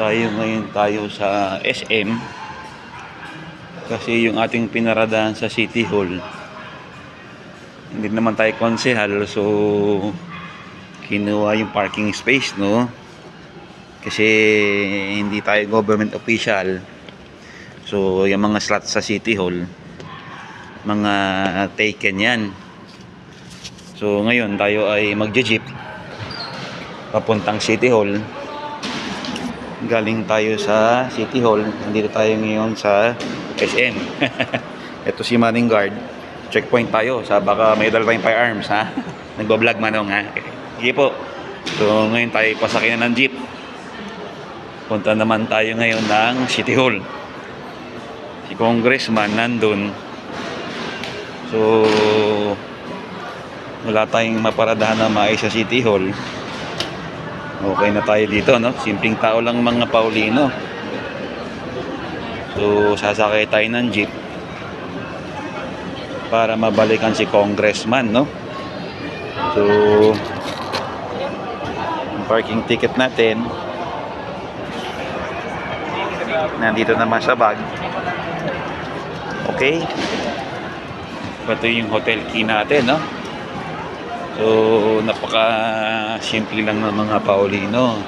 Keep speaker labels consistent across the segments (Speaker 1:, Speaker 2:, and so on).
Speaker 1: Tayo sa SM kasi yung ating pinaradahan sa City Hall, hindi naman tayo konsehal, so kinuha yung parking space, no? Kasi hindi tayo government official, so yung mga slots sa City Hall mga taken yan. So ngayon tayo ay magje-jeep papuntang City Hall. Galing tayo sa City Hall, nandito tayo ngayon sa SM. Ito si Manning Guard. Checkpoint tayo, sa baka may dala tayong firearms, ha? Nagbablog Manong, ha? Sige po. So ngayon tayo pasakay na ng jeep. Punta naman tayo ngayon ng City Hall. Si Congressman nandun. So wala tayong maparadahan na maayos sa City Hall. Okay na tayo dito, no? Simpleng tao lang mga Paulino. So sasakay tayo ng jeep para mabalikan si Congressman, no? So yung parking ticket natin nandito naman sa bag. Okay, ito yung hotel key natin, no? So napaka simple lang ng mga Paulino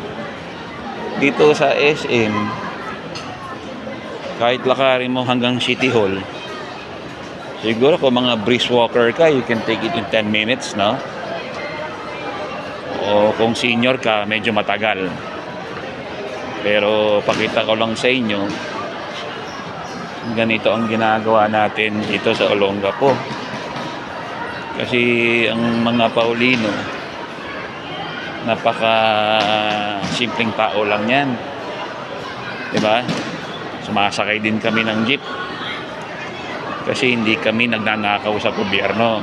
Speaker 1: dito sa SM. Kahit lakarin mo hanggang City Hall, siguro kung mga brisk walker ka, you can take it in 10 minutes, no? O kung senior ka, medyo matagal. Pero pakita ko lang sa inyo, ganito ang ginagawa natin dito sa Olongapo. Kasi ang mga Paulino, napaka simpleng tao lang yan, diba? Sumasakay din kami ng jeep kasi hindi kami nagnanakaw sa gobyerno.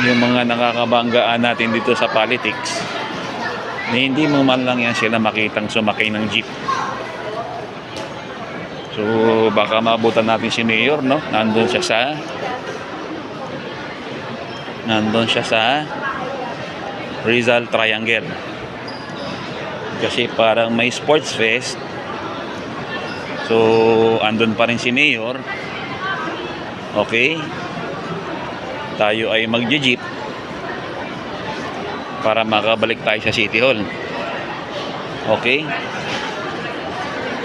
Speaker 1: Yung mga nakakabanggaan natin dito sa politics, hindi mo man lang yan sila makitang sumakay ng jeep. So baka maabutan natin si Mayor, no? Nandun siya sa Rizal Triangle kasi parang may sports fest. So andun pa rin si Mayor. Okay, tayo ay magje-jeep para makabalik tayo sa City Hall. Okay,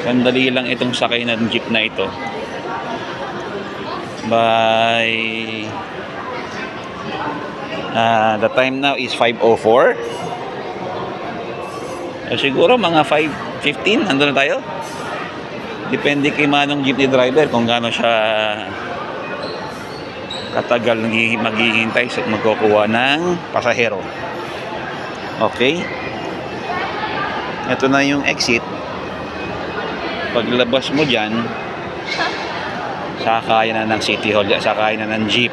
Speaker 1: sandali lang itong sakay ng jeep na ito. Bye. The time now is 5:04. Siguro mga 5:15 nandun na tayo. Depende kay Manong jeepney driver kung gaano siya katagal maghihintay sa magkukuha ng pasahero. Okay, ito na yung exit. Paglabas mo dyan, sakayan na ng City Hall, sakayan na ng jeep.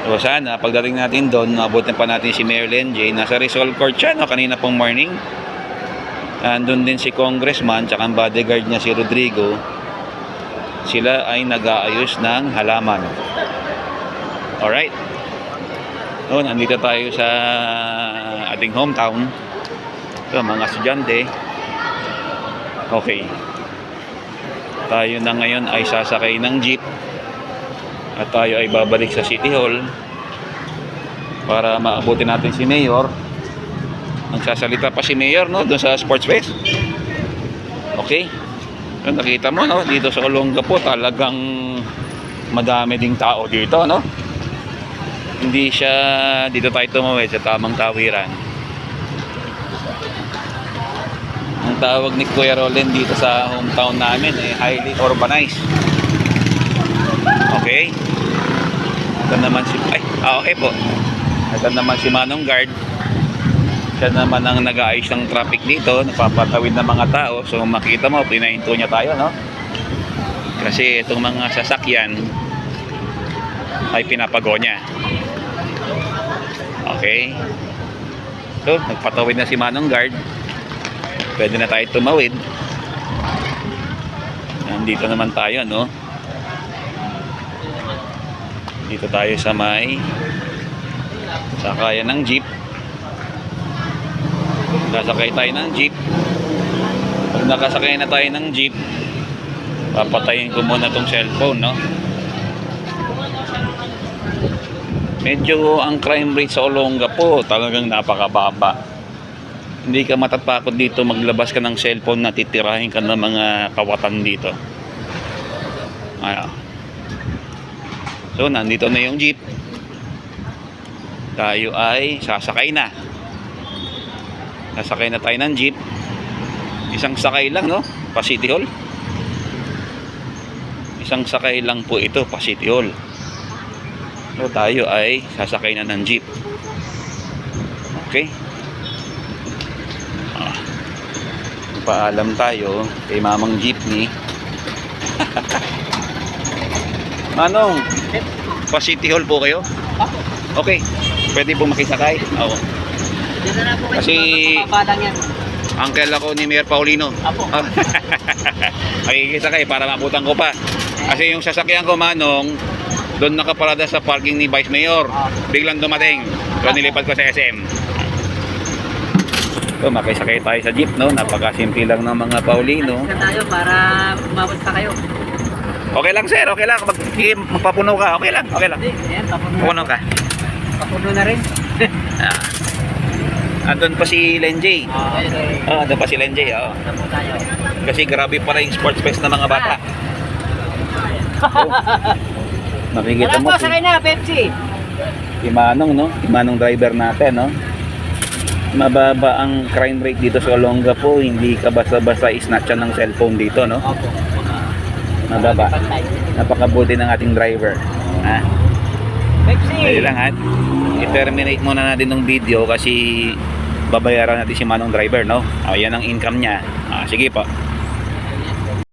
Speaker 1: So sana pagdating natin doon, mabutin pa natin si Mayor Lenjay. Nasa Rizal Court siya, no? Kanina pong morning. Andun din si Congressman tsaka ang bodyguard niya si Rodrigo. Sila ay nag-aayos ng halaman. Alright, so nandito tayo sa ating hometown. So mga estudyante, okay, tayo na ngayon ay sasakay ng jeep at tayo ay babalik sa City Hall para maabutin natin si Mayor. Nagsasalita pa si Mayor, no, doon sa sports fest. Okay, so nakita mo, no, dito sa Olongapo talagang madami ding tao dito, no? Hindi siya dito tayo tumawid sa tamang tawiran. Ang tawag ni Kuya Roland dito sa hometown namin ay highly urbanized. Okay, ito naman si okay po, ito naman si Manong Guard. Siya naman ang nag-aayos ng traffic dito, napapatawid ng mga tao. So makita mo, pinahinto niya tayo, no? Kasi itong mga sasakyan ay pinapago niya. Okay, so nagpatawid na si Manong Guard. Pwede na tayo tumawid. Nandito naman tayo, no? Dito tayo sa may sakayan ng jeep. Sasakay tayo ng jeep. Pag nakasakay na tayo ng jeep, papatayin ko muna tong cellphone, no? Medyo ang crime rate sa Olongapo talagang napakababa. Hindi ka matatakot dito maglabas ka ng cellphone na titirahin ka ng mga kawatan dito. Ayan. So, nandito na yung jeep. Tayo ay sasakay na. Sasakay na tayo ng jeep. Isang sakay lang, no? Pa City Hall. Isang sakay lang po ito pa City Hall. So, tayo ay sasakay na ng jeep. Okay? Paalam tayo kay Mamang Jeepney. Manong, pa City Hall po kayo? Okay. Pwede po makisakay? Oo.
Speaker 2: Dito na po kayo.
Speaker 1: Kasi
Speaker 2: Papadang yan.
Speaker 1: uncle ako ni Mayor Paulino.
Speaker 2: Apo.
Speaker 1: Makikisakay para mabutan ko pa. Kasi yung sasakyan ko, Manong, doon nakaparada sa parking ni Vice Mayor. Biglang dumating. So nilipad ko sa SM. So makisakay tayo sa jeep, no? Napakasimple lang ng mga Paulino.
Speaker 2: Alis na tayo para umabot pa kayo.
Speaker 1: Okay lang, sir. Okay lang. Magpapuno ka. Okay lang. Okay lang.
Speaker 2: Hindi, ayan,
Speaker 1: Puno ka.
Speaker 2: papuno na rin.
Speaker 1: Andun pa si Lenjay.
Speaker 2: Okay.
Speaker 1: Andun pa si Lenjay.
Speaker 2: Na po tayo.
Speaker 1: Kasi grabe pala yung sports fest ng mga bata. Oh. Makikita
Speaker 2: Wala
Speaker 1: mo
Speaker 2: po, sakay na, Pepsi.
Speaker 1: si Manong, no? Si Manong driver natin, no? Mababa ang crime rate dito sa Olongapo. Hindi ka basta-basta isnatchan ng cellphone dito, no?
Speaker 2: Opo.
Speaker 1: Mababa. Napakabuti ng ating driver. Ha?
Speaker 2: Pepsi.
Speaker 1: Dali lang, ha? I-terminate muna natin ng video kasi babayaran natin si Manong driver, no? Yan ang income niya. Sige po.